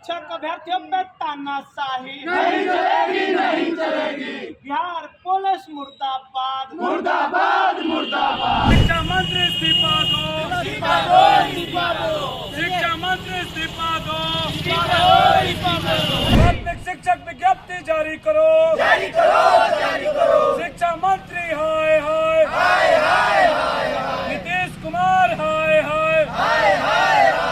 शिक्षक अभ्यर्थियों पे तानाशाही नहीं चलेगी, नहीं चलेगी। बिहार पुलिस मुर्दाबाद मुर्दाबाद, मुर्दाबाद। शिक्षा मंत्री इस्तीफा दो, इस्तीफा दो, इस्तीफा दो। शिक्षा मंत्री इस्तीफा दो, इस्तीफा दो, इस्तीफा दो। प्राथमिक शिक्षक विज्ञप्ति जारी करो, जारी करो, जारी करो। शिक्षा मंत्री हाय हाय हाय हाय हाय हाय नीतीश कुमार हाय हाय हाय हाय हाय।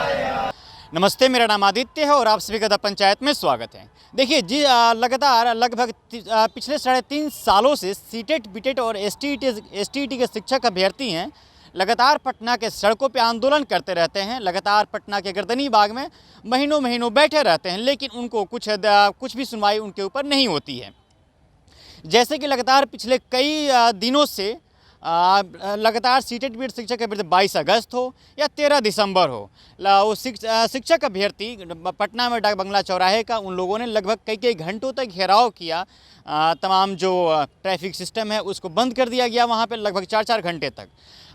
नमस्ते, मेरा नाम आदित्य है और आप सभी का द पंचायत में स्वागत है। देखिए जी, लगातार लगभग पिछले 3.5 सालों से सीटेट, बीटेट और एसटीईटी के शिक्षक अभ्यर्थी हैं, लगातार पटना के सड़कों पे आंदोलन करते रहते हैं। लगातार पटना के गर्दनी बाग में महीनों महीनों बैठे रहते हैं, लेकिन उनको कुछ भी सुनवाई उनके ऊपर नहीं होती है। जैसे कि लगातार पिछले कई दिनों से लगातार सीटेट बीटेट शिक्षक अभ्यर्थी 22 अगस्त हो या 13 दिसंबर हो, वो शिक्षक अभ्यर्थी पटना में डाक बंगला चौराहे का उन लोगों ने लगभग कई घंटों तक घेराव किया। तमाम जो ट्रैफिक सिस्टम है उसको बंद कर दिया गया वहाँ पे लगभग 4-4 घंटे तक।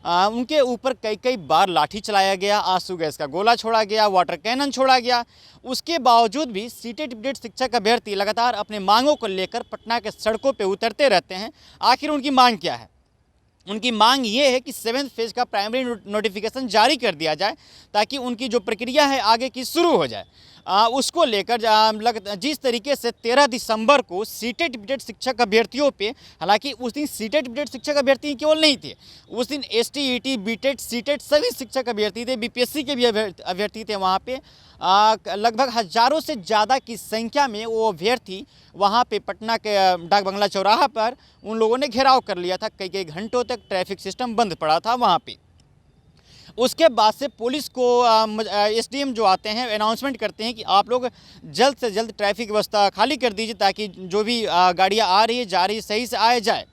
उनके ऊपर कई बार लाठी चलाया गया, आंसू गैस का गोला छोड़ा गया, वाटर कैनन छोड़ा गया। उसके बावजूद भी सीटेट बीटेट शिक्षक अभ्यर्थी लगातार अपने मांगों को लेकर पटना के सड़कों पर उतरते रहते हैं। आखिर उनकी मांग क्या है? उनकी मांग ये है कि 7th फेज़ का प्राइमरी नोटिफिकेशन जारी कर दिया जाए ताकि उनकी जो प्रक्रिया है आगे की शुरू हो जाए। उसको लेकर जिस तरीके से 13 दिसंबर को सीटेट बीटेट शिक्षक अभ्यर्थियों पे, हालांकि उस दिन सीटेट बीटेट शिक्षक अभ्यर्थी केवल नहीं थे, उस दिन एसटीईटी, बीटेट, सीटेट सभी शिक्षक अभ्यर्थी थे, बीपीएससी के भी अभ्यर्थी थे। वहाँ पे लगभग हज़ारों से ज़्यादा की संख्या में वो अभ्यर्थी वहाँ पे पटना के डाक बंगला चौराहा पर उन लोगों ने घेराव कर लिया था। कई घंटों तक ट्रैफिक सिस्टम बंद पड़ा था वहाँ पे। उसके बाद से पुलिस को एसडीएम जो आते हैं अनाउंसमेंट करते हैं कि आप लोग जल्द से जल्द ट्रैफिक व्यवस्था खाली कर दीजिए ताकि जो भी गाड़ियाँ आ रही है जा रही है सही से आए जाए।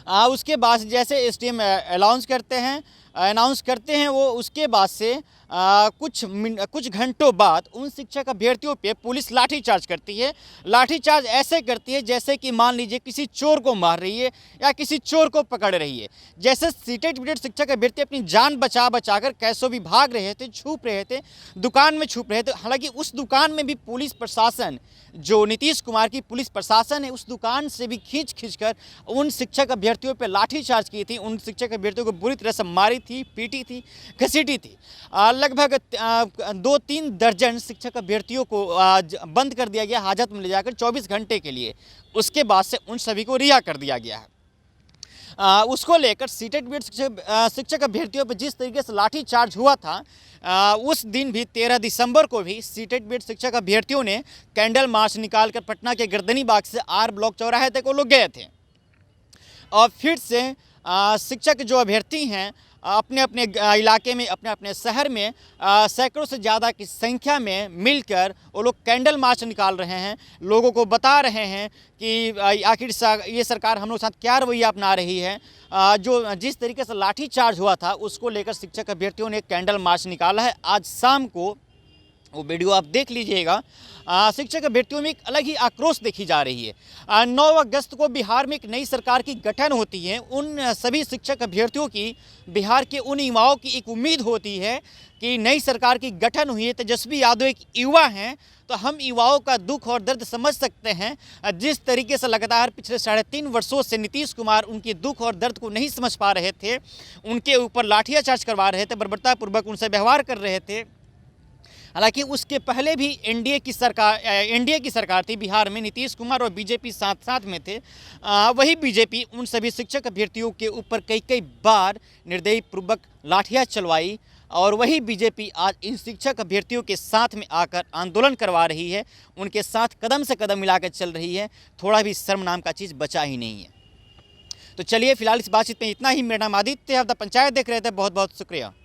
उसके बाद जैसे एसडीएम अनाउंस करते हैं वो, उसके बाद से कुछ घंटों बाद उन शिक्षक अभ्यर्थियों पे पुलिस लाठीचार्ज करती है। लाठीचार्ज ऐसे करती है जैसे कि मान लीजिए किसी चोर को मार रही है या किसी चोर को पकड़ रही है। जैसे सीटेट बीटेट शिक्षक अभ्यर्थी अपनी जान बचा कर कैसों भी भाग रहे थे, छुप रहे थे, दुकान में छुप रहे थे। हालांकि उस दुकान में भी पुलिस प्रशासन, जो नीतीश कुमार की पुलिस प्रशासन है, उस दुकान से भी खींच कर उन शिक्षक अभ्यर्थियों पर लाठीचार्ज की थी। उन शिक्षक अभ्यर्थियों को बुरी तरह से मारी थी, पीटी थी, घसीटी थी। लगभग 2-3 दर्जन शिक्षक अभ्यर्थियों को बंद कर दिया गया हाजत में ले जाकर 24 घंटे के लिए। उसके बाद से उन सभी को रिहा कर दिया गया है। उसको लेकर सीटेट बीटेट शिक्षक अभ्यर्थियों पर जिस तरीके से लाठी चार्ज हुआ था, उस दिन भी 13 दिसंबर को भी सीटेट बीटेट शिक्षक अभ्यर्थियों ने कैंडल मार्च निकालकर पटना के गर्दनी बाग से आर ब्लॉक चौराहे तक वो लोग गए थे। और फिर से शिक्षक जो अभ्यर्थी हैं अपने अपने इलाके में, अपने अपने शहर में सैकड़ों से ज़्यादा की संख्या में मिलकर वो लोग कैंडल मार्च निकाल रहे हैं। लोगों को बता रहे हैं कि आखिर ये सरकार हम लोग साथ क्या रवैया अपना रही है। जिस तरीके से लाठी चार्ज हुआ था उसको लेकर शिक्षक अभ्यर्थियों ने कैंडल मार्च निकाला है। आज शाम को वो वीडियो आप देख लीजिएगा। शिक्षक अभ्यर्थियों में एक अलग ही आक्रोश देखी जा रही है। 9 अगस्त को बिहार में एक नई सरकार की गठन होती है। उन सभी शिक्षक अभ्यर्थियों की, बिहार के उन युवाओं की एक उम्मीद होती है कि नई सरकार की गठन हुई है। तेजस्वी यादव एक युवा हैं, तो हम युवाओं का दुख और दर्द समझ सकते हैं। जिस तरीके से लगातार पिछले 3.5 वर्षों से नीतीश कुमार उनके दुख और दर्द को नहीं समझ पा रहे थे, उनके ऊपर लाठीचार्ज करवा रहे थे, बर्बरतापूर्वक उनसे व्यवहार कर रहे थे। हालांकि उसके पहले भी एनडीए की सरकार थी बिहार में, नीतीश कुमार और बीजेपी साथ में थे। वही बीजेपी उन सभी शिक्षक अभ्यर्थियों के ऊपर कई बार निर्दयपूर्वक लाठियां चलवाई और वही बीजेपी आज इन शिक्षक अभ्यर्थियों के साथ में आकर आंदोलन करवा रही है, उनके साथ कदम से कदम मिलाकर चल रही है। थोड़ा भी शर्म नाम का चीज़ बचा ही नहीं है। तो चलिए फिलहाल इस बातचीत में इतना ही। मेरा नाम आदित्य है, आप द पंचायत देख रहे थे। बहुत बहुत शुक्रिया।